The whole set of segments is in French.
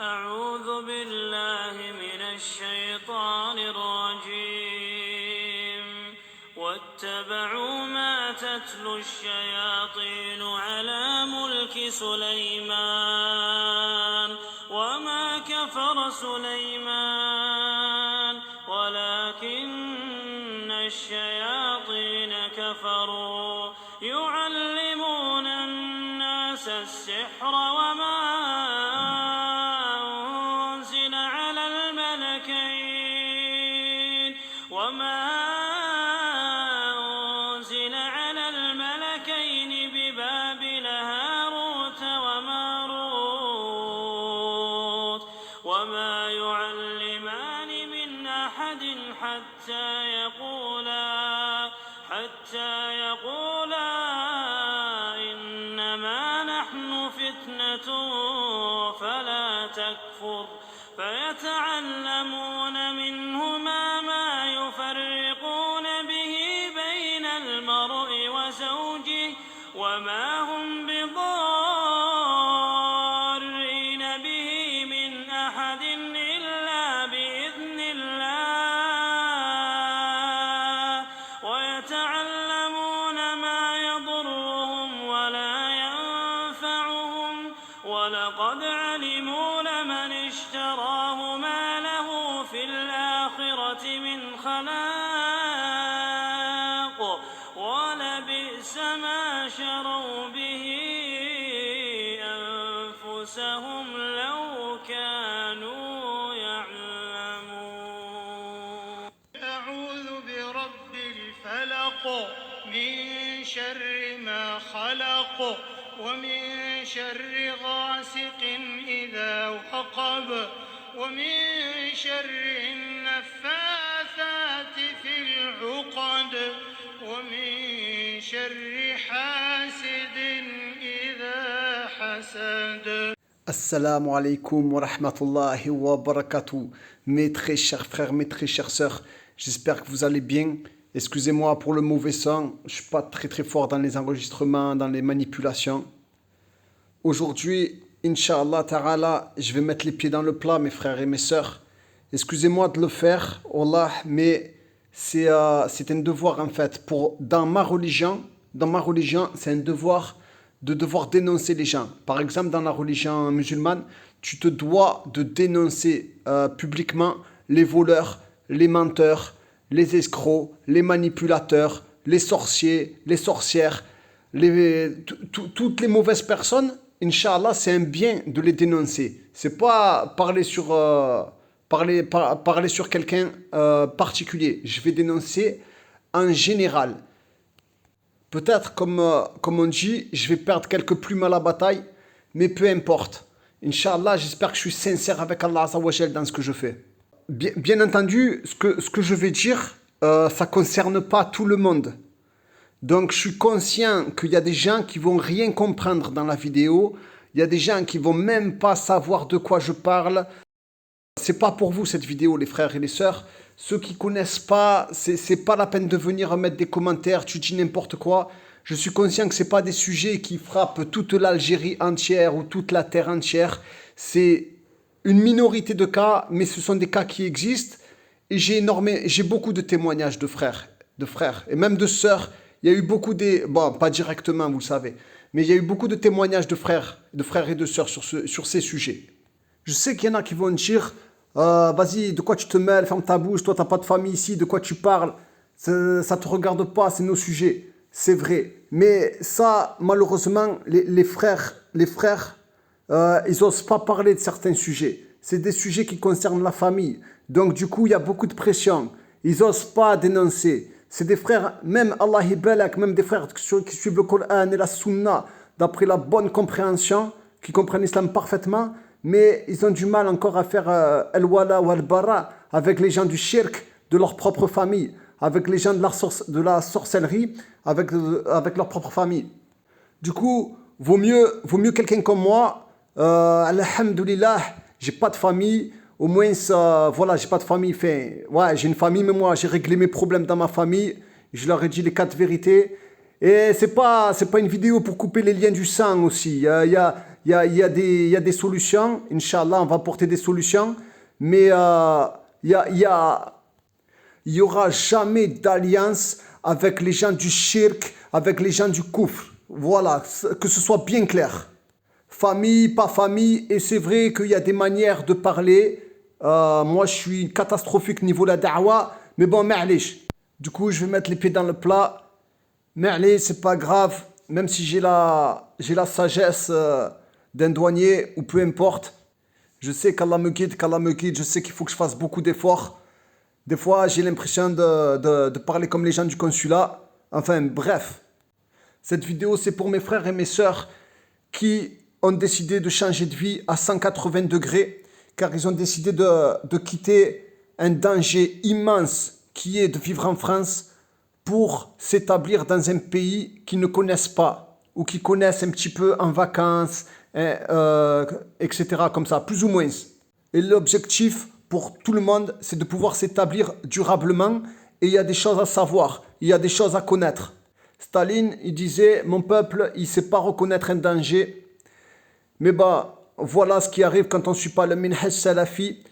أعوذ بالله من الشيطان الرجيم واتبعوا ما تتلو الشياطين على ملك سليمان وما كفر سليمان ولكن الشياطين كفروا يعلمون الناس السحر وما أنزل على الملكين ببابل هاروت وماروت وما يعلمان من أحد حتى يقولا إنما نحن فتنة فلا تكفر فيتعلمون منهما ما يفرقون به بين المرء وزوجه وما هم بضارين به من أحد إلا بإذن الله ويتعلمون ما يضرهم ولا ينفعهم ولقد علموا لمن اشتراه ما له في الآخرة من خلاق ولبئس ما شروا به أنفسهم لو كانوا يعلمون. أعوذ برب الفلق من شر ما خلق ومن شر غاسق إذا وقب ومن شر النفاثات في العقد ومن شر حاسد إذا حسد. Assalamu alaikum wa rahmatullahi wa barakatuh. Mes très chers frères, mes très chères sœurs, j'espère que vous allez bien. Excusez-moi pour le mauvais son, je ne suis pas très fort dans les enregistrements, dans les manipulations. Aujourd'hui, Inch'Allah Ta'ala, je vais mettre les pieds dans le plat, mes frères et mes sœurs. Excusez-moi de le faire, Wallah, mais c'est un devoir en fait. Dans ma religion, c'est un devoir de devoir dénoncer les gens. Par exemple, dans la religion musulmane, tu te dois de dénoncer publiquement les voleurs, les menteurs, les escrocs, les manipulateurs, les sorciers, les sorcières, toutes les mauvaises personnes. Inch'Allah, c'est un bien de les dénoncer. C'est pas parler sur quelqu'un particulier. Je vais dénoncer en général. Peut-être, comme on dit, je vais perdre quelques plumes à la bataille, mais peu importe. Inch'Allah, j'espère que je suis sincère avec Allah Azza wa Jal dans ce que je fais. Bien entendu, ce que je vais dire, ça ne concerne pas tout le monde. Donc, je suis conscient qu'il y a des gens qui vont rien comprendre dans la vidéo. Il y a des gens qui vont même pas savoir de quoi je parle. C'est pas pour vous cette vidéo, les frères et les sœurs. Ceux qui connaissent pas, c'est pas la peine de venir mettre des commentaires. Tu dis n'importe quoi. Je suis conscient que c'est pas des sujets qui frappent toute l'Algérie entière ou toute la terre entière. C'est une minorité de cas, mais ce sont des cas qui existent. Et j'ai beaucoup de témoignages de frères et même de sœurs. Il y a eu beaucoup bon, pas directement, vous le savez, mais il y a eu beaucoup de témoignages de frères et de sœurs sur ces sujets. Je sais qu'il y en a qui vont dire, vas-y, de quoi tu te mêles, ferme ta bouche, toi, tu n'as pas de famille ici, de quoi tu parles, ça ne te regarde pas, c'est nos sujets. C'est vrai. Mais ça, malheureusement, les frères, ils n'osent pas parler de certains sujets. C'est des sujets qui concernent la famille. Donc, du coup, il y a beaucoup de pression. Ils n'osent pas dénoncer. C'est des frères, même Allah Ibalak, même des frères qui suivent le Coran et la Sunna, d'après la bonne compréhension, qui comprennent l'islam parfaitement, mais ils ont du mal encore à faire al-wala ou al-bara avec les gens du shirk, de leur propre famille, avec les gens de la sorcellerie, avec leur propre famille. Du coup, vaut mieux quelqu'un comme moi, alhamdoulilah, j'ai pas de famille. Au moins, voilà, j'ai pas de famille. Enfin, ouais, j'ai une famille, mais moi, j'ai réglé mes problèmes dans ma famille. Je leur ai dit les 4 vérités. Et c'est pas une vidéo pour couper les liens du sang aussi. Il y a il y a des solutions. Inch'Allah, on va apporter des solutions. Mais il y aura jamais d'alliance avec les gens du shirk, avec les gens du kufr. Voilà, que ce soit bien clair. Famille, pas famille. Et c'est vrai qu'il y a des manières de parler. Moi, je suis catastrophique niveau la da'wa. Mais bon, ma'alish. Du coup, je vais mettre les pieds dans le plat. Ma'alish, c'est pas grave. Même si j'ai la sagesse d'un douanier ou peu importe. Je sais qu'Allah me guide, je sais qu'il faut que je fasse beaucoup d'efforts. Des fois, j'ai l'impression de parler comme les gens du consulat. Enfin, bref. Cette vidéo, c'est pour mes frères et mes sœurs qui ont décidé de changer de vie à 180 degrés, car ils ont décidé de quitter un danger immense qui est de vivre en France pour s'établir dans un pays qu'ils ne connaissent pas ou qu'ils connaissent un petit peu en vacances, etc. comme ça, plus ou moins. Et l'objectif pour tout le monde, c'est de pouvoir s'établir durablement. Et il y a des choses à savoir, il y a des choses à connaître. Staline, il disait, mon peuple, il ne sait pas reconnaître un danger. Mais voilà ce qui arrive quand on ne suit pas le minhaj salafi.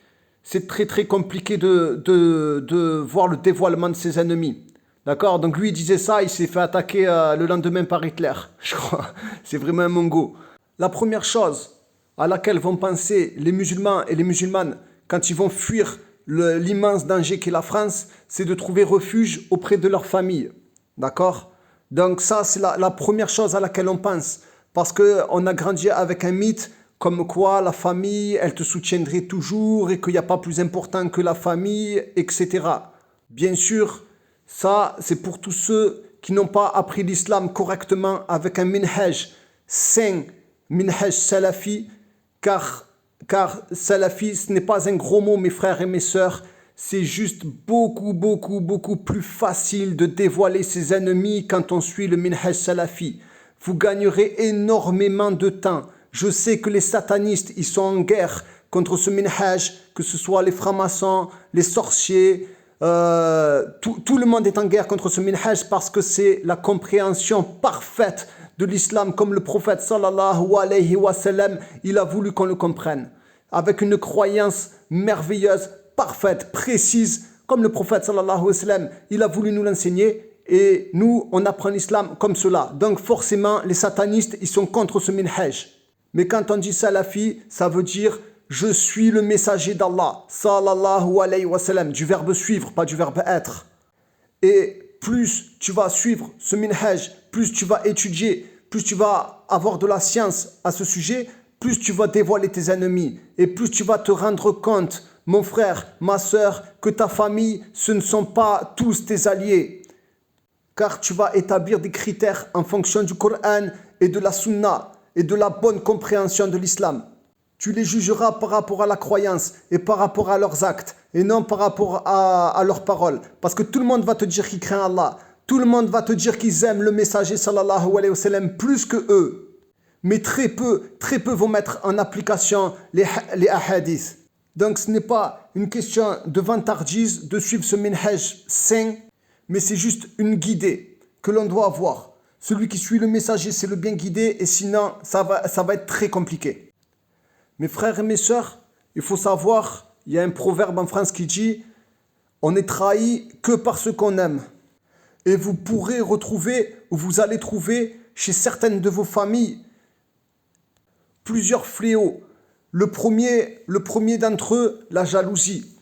C'est très très compliqué de voir le dévoilement de ses ennemis. D'accord? Donc lui, il disait ça, il s'est fait attaquer le lendemain par Hitler, je crois. C'est vraiment un mongo. La première chose à laquelle vont penser les musulmans et les musulmanes quand ils vont fuir l'immense danger qu'est la France, c'est de trouver refuge auprès de leur famille. D'accord? Donc ça, c'est la première chose à laquelle on pense. Parce qu'on a grandi avec un mythe comme quoi la famille, elle te soutiendrait toujours et qu'il n'y a pas plus important que la famille, etc. Bien sûr, ça, c'est pour tous ceux qui n'ont pas appris l'islam correctement avec un minhaj sain, minhaj salafi, car salafi, ce n'est pas un gros mot, mes frères et mes sœurs. C'est juste beaucoup plus facile de dévoiler ses ennemis quand on suit le minhaj salafi. Vous gagnerez énormément de temps. Je sais que les satanistes, ils sont en guerre contre ce minhaj, que ce soit les francs-maçons, les sorciers, tout le monde est en guerre contre ce minhaj parce que c'est la compréhension parfaite de l'islam comme le prophète sallallahu alayhi wa sallam, il a voulu qu'on le comprenne. Avec une croyance merveilleuse, parfaite, précise, comme le prophète sallallahu alayhi wa sallam, il a voulu nous l'enseigner et nous, on apprend l'islam comme cela. Donc forcément, les satanistes, ils sont contre ce minhaj. Mais quand on dit salafi, ça veut dire je suis le messager d'Allah, sallallahu alayhi wa sallam, du verbe suivre, pas du verbe être. Et plus tu vas suivre ce minhaj, plus tu vas étudier, plus tu vas avoir de la science à ce sujet, plus tu vas dévoiler tes ennemis. Et plus tu vas te rendre compte, mon frère, ma sœur, que ta famille, ce ne sont pas tous tes alliés. Car tu vas établir des critères en fonction du Coran et de la Sunna et de la bonne compréhension de l'islam. Tu les jugeras par rapport à la croyance et par rapport à leurs actes et non par rapport à leurs paroles. Parce que tout le monde va te dire qu'ils craignent Allah. Tout le monde va te dire qu'ils aiment le messager sallallahu alayhi wa sallam plus que eux. Mais très peu vont mettre en application les ahadiths. Donc ce n'est pas une question de vantardise de suivre ce minhaj sain, mais c'est juste une guidée que l'on doit avoir. Celui qui suit le messager, c'est le bien guidé et sinon ça va être très compliqué. Mes frères et mes sœurs, il faut savoir, il y a un proverbe en France qui dit « On est trahi que par ce qu'on aime ». Et vous pourrez retrouver, ou vous allez trouver chez certaines de vos familles, plusieurs fléaux. Le premier d'entre eux, la jalousie.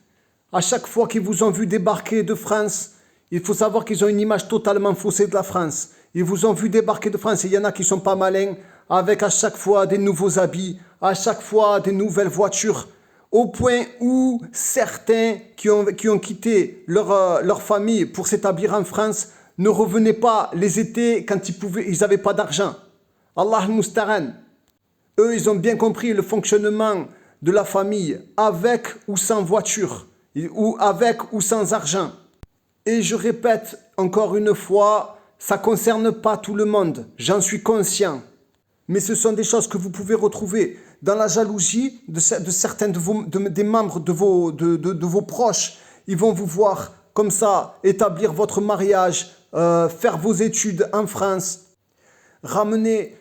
À chaque fois qu'ils vous ont vu débarquer de France, il faut savoir qu'ils ont une image totalement faussée de la France. Ils vous ont vu débarquer de France et il y en a qui sont pas malins, avec à chaque fois des nouveaux habits, à chaque fois des nouvelles voitures, au point où certains qui ont quitté leur famille pour s'établir en France ne revenaient pas les étés quand ils n'avaient pas d'argent. Allah al-Musta'an. Eux, ils ont bien compris le fonctionnement de la famille, avec ou sans voiture, ou avec ou sans argent. Et je répète encore une fois, ça ne concerne pas tout le monde, j'en suis conscient. Mais ce sont des choses que vous pouvez retrouver dans la jalousie de certains des membres de vos proches. Ils vont vous voir comme ça, établir votre mariage, faire vos études en France, ramener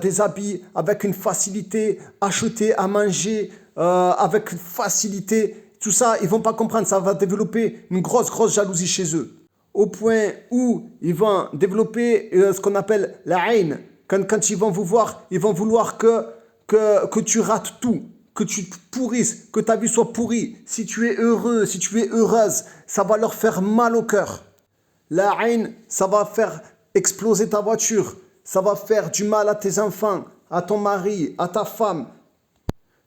des habits avec une facilité, acheter à manger avec facilité. Tout ça, ils ne vont pas comprendre. Ça va développer une grosse jalousie chez eux. Au point où ils vont développer ce qu'on appelle la haine. Quand ils vont vous voir, ils vont vouloir que tu rates tout, que tu te pourrisses, que ta vie soit pourrie. Si tu es heureux, si tu es heureuse, ça va leur faire mal au cœur. La haine, ça va faire exploser ta voiture. Ça va faire du mal à tes enfants, à ton mari, à ta femme.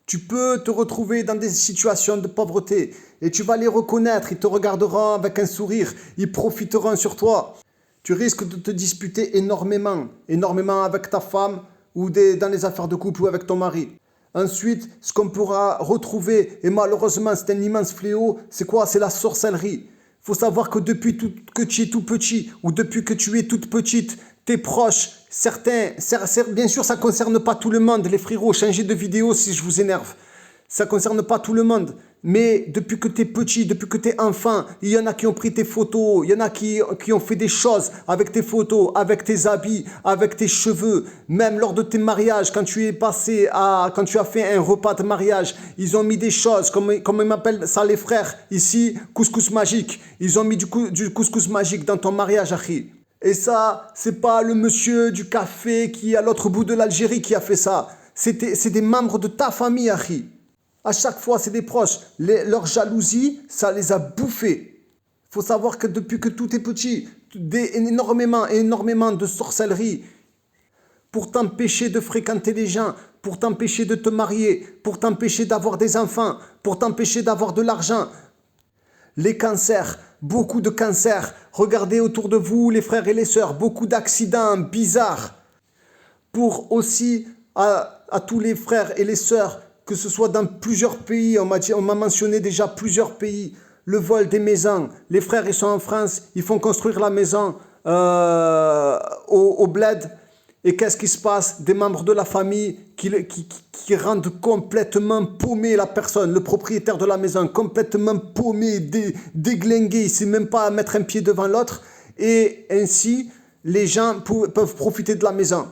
Tu peux te retrouver dans des situations de pauvreté et tu vas les reconnaître. Ils te regarderont avec un sourire. Ils profiteront sur toi. Tu risques de te disputer énormément avec ta femme ou dans les affaires de couple ou avec ton mari. Ensuite, ce qu'on pourra retrouver, et malheureusement c'est un immense fléau, c'est quoi? C'est la sorcellerie. Il faut savoir que depuis que tu es tout petit ou depuis que tu es toute petite, tes proches, certains, bien sûr ça ne concerne pas tout le monde, les frérots, changez de vidéo si je vous énerve. Ça ne concerne pas tout le monde. Mais depuis que tu es petit, depuis que tu es enfant, il y en a qui ont pris tes photos, il y en a qui ont fait des choses avec tes photos, avec tes habits, avec tes cheveux. Même lors de tes mariages, quand tu as fait un repas de mariage, ils ont mis des choses, comme ils m'appellent ça les frères, ici, couscous magique. Ils ont mis du couscous magique dans ton mariage, Akhi. Et ça, c'est pas le monsieur du café qui est à l'autre bout de l'Algérie qui a fait ça. C'est des membres de ta famille, Akhi. À chaque fois, c'est des proches. Leur jalousie, ça les a bouffés. Il faut savoir que depuis que tout est petit, énormément de sorcellerie pour t'empêcher de fréquenter les gens, pour t'empêcher de te marier, pour t'empêcher d'avoir des enfants, pour t'empêcher d'avoir de l'argent. Les cancers, beaucoup de cancers. Regardez autour de vous, les frères et les sœurs, beaucoup d'accidents bizarres. Pour aussi, à tous les frères et les sœurs, que ce soit dans plusieurs pays, on m'a mentionné déjà plusieurs pays, le vol des maisons. Les frères, ils sont en France, ils font construire la maison au bled. Et qu'est-ce qui se passe? Des membres de la famille qui rendent complètement paumé la personne, le propriétaire de la maison, complètement paumé, déglingué, il ne sait même pas mettre un pied devant l'autre. Et ainsi, les gens peuvent profiter de la maison,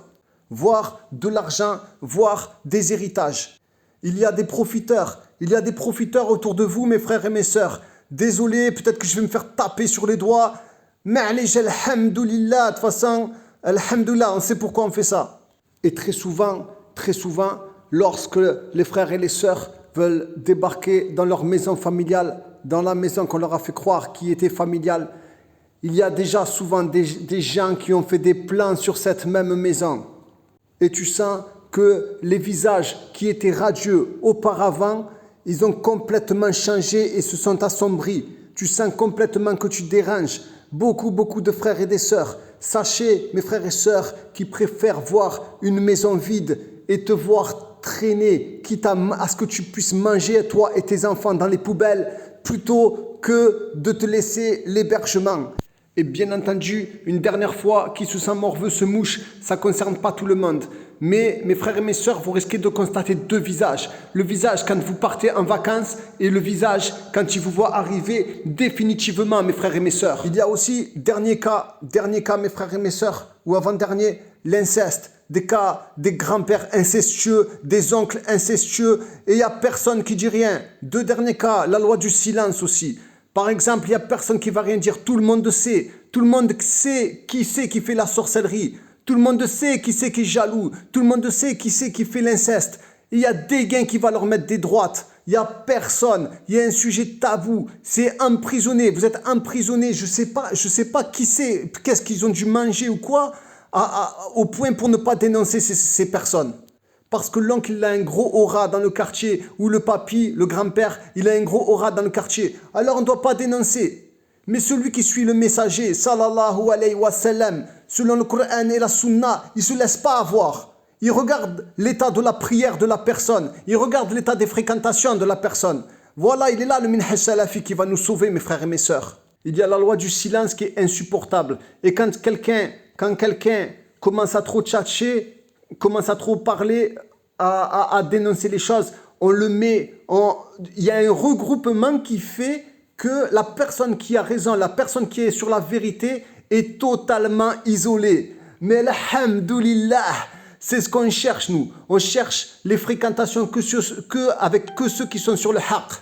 voire de l'argent, voire des héritages. Il y a des profiteurs autour de vous, mes frères et mes sœurs. Désolé, peut-être que je vais me faire taper sur les doigts. Mais alhamdoulilah, de toute façon, alhamdoulilah, on sait pourquoi on fait ça. Et très souvent, lorsque les frères et les sœurs veulent débarquer dans leur maison familiale, dans la maison qu'on leur a fait croire qui était familiale, il y a déjà souvent des gens qui ont fait des plans sur cette même maison. Et tu sens que les visages qui étaient radieux auparavant, ils ont complètement changé et se sont assombris. Tu sens complètement que tu déranges beaucoup de frères et des sœurs. Sachez, mes frères et sœurs, qui préfèrent voir une maison vide et te voir traîner, quitte à ce que tu puisses manger, toi et tes enfants, dans les poubelles, plutôt que de te laisser l'hébergement. Et bien entendu, une dernière fois, qui se sent morveux se mouche, ça ne concerne pas tout le monde. Mais mes frères et mes sœurs, vous risquez de constater deux visages. Le visage quand vous partez en vacances et le visage quand ils vous voient arriver définitivement, mes frères et mes sœurs. Il y a aussi, dernier cas, mes frères et mes sœurs, ou avant-dernier, l'inceste. Des cas des grands-pères incestueux, des oncles incestueux, et il n'y a personne qui dit rien. Deux derniers cas, la loi du silence aussi. Par exemple, il n'y a personne qui va rien dire. Tout le monde sait. Tout le monde sait qui fait la sorcellerie. Tout le monde sait qui c'est qui est jaloux. Tout le monde sait qui c'est qui fait l'inceste. Il y a des gains qui vont leur mettre des droites. Il n'y a personne. Il y a un sujet tabou. C'est emprisonné. Vous êtes emprisonné. Je sais pas qui c'est. Qu'est-ce qu'ils ont dû manger ou quoi au point pour ne pas dénoncer ces personnes. Parce que l'oncle, il a un gros aura dans le quartier. Ou le papy, le grand-père, il a un gros aura dans le quartier. Alors on ne doit pas dénoncer. Mais celui qui suit le messager, sallallahu alayhi wa sallam, selon le Coran et la Sunna, il ne se laisse pas avoir. Il regarde l'état de la prière de la personne. Il regarde l'état des fréquentations de la personne. Voilà, il est là le minhaj salafi qui va nous sauver, mes frères et mes sœurs. Il y a la loi du silence qui est insupportable. Et quand quelqu'un commence à trop tchatcher, commence à trop parler, à dénoncer les choses, on le met, il y a un regroupement qui fait que la personne qui a raison, la personne qui est sur la vérité est totalement isolée. Mais alhamdoulilah, C'est ce qu'on cherche, nous. On cherche les fréquentations avec ceux qui sont sur le haqq.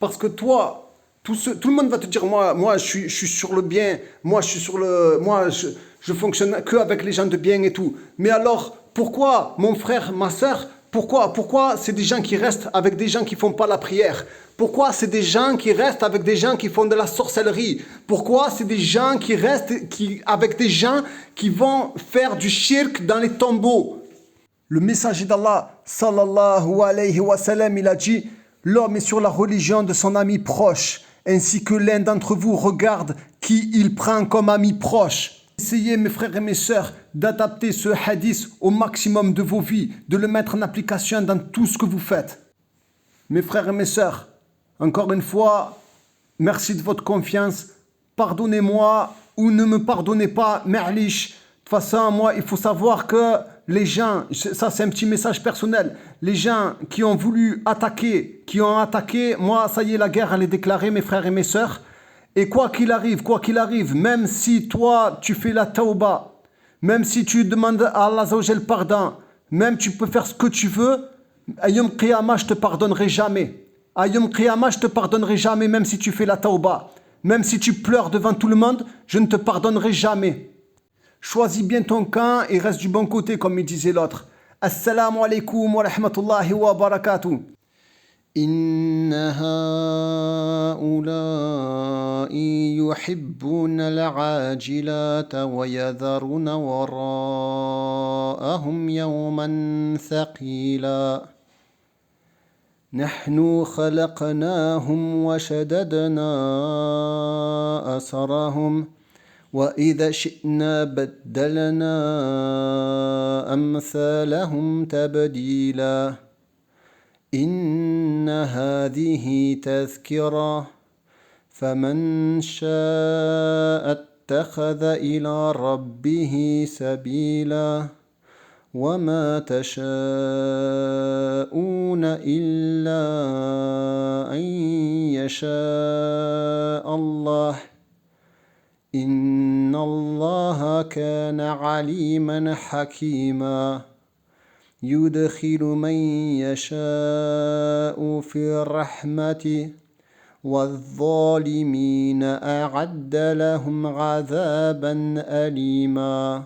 Parce que toi, tout le monde va te dire, moi je suis sur le bien, je fonctionne que avec les gens de bien et tout. Mais alors, pourquoi mon frère, ma soeur, pourquoi c'est des gens qui restent avec des gens qui font pas la prière? Pourquoi c'est des gens qui restent avec des gens qui font de la sorcellerie? Pourquoi c'est des gens qui restent avec des gens qui vont faire du shirk dans les tombeaux? Le messager d'Allah, sallallahu alayhi wa sallam, il a dit, l'homme est sur la religion de son ami proche, ainsi que l'un d'entre vous regarde qui il prend comme ami proche. Essayez, mes frères et mes sœurs, d'adapter ce hadith au maximum de vos vies, de le mettre en application dans tout ce que vous faites. Mes frères et mes sœurs, encore une fois, merci de votre confiance. Pardonnez-moi ou ne me pardonnez pas, ma'lish. De toute façon, moi, il faut savoir que les gens, ça c'est un petit message personnel, les gens qui ont voulu attaquer, moi, ça y est, la guerre, elle est déclarée, mes frères et mes sœurs. Et quoi qu'il arrive, même si toi, tu fais la tauba, même si tu demandes à Allah Azzawajal pardon, même tu peux faire ce que tu veux, à Yom Qiyamah, je te pardonnerai jamais. À Yom Qiyamah, je te pardonnerai jamais, même si tu fais la tauba. Même si tu pleures devant tout le monde, je ne te pardonnerai jamais. Choisis bien ton camp et reste du bon côté, comme il disait l'autre. Assalamu alaikum wa rahmatullahi wa barakatuh. إن هؤلاء يحبون العاجلات ويذرون وراءهم يوما ثقيلا نحن خلقناهم وشددنا أسرهم وإذا شئنا بدلنا أمثالهم تبديلا إن هذه تذكرة فمن شاء اتخذ إلى ربه سبيلا وما تشاءون إلا أن يشاء الله إن الله كان عليما حكيما يدخل من يشاء في رحمته والظالمين أعد لهم عذابا أليما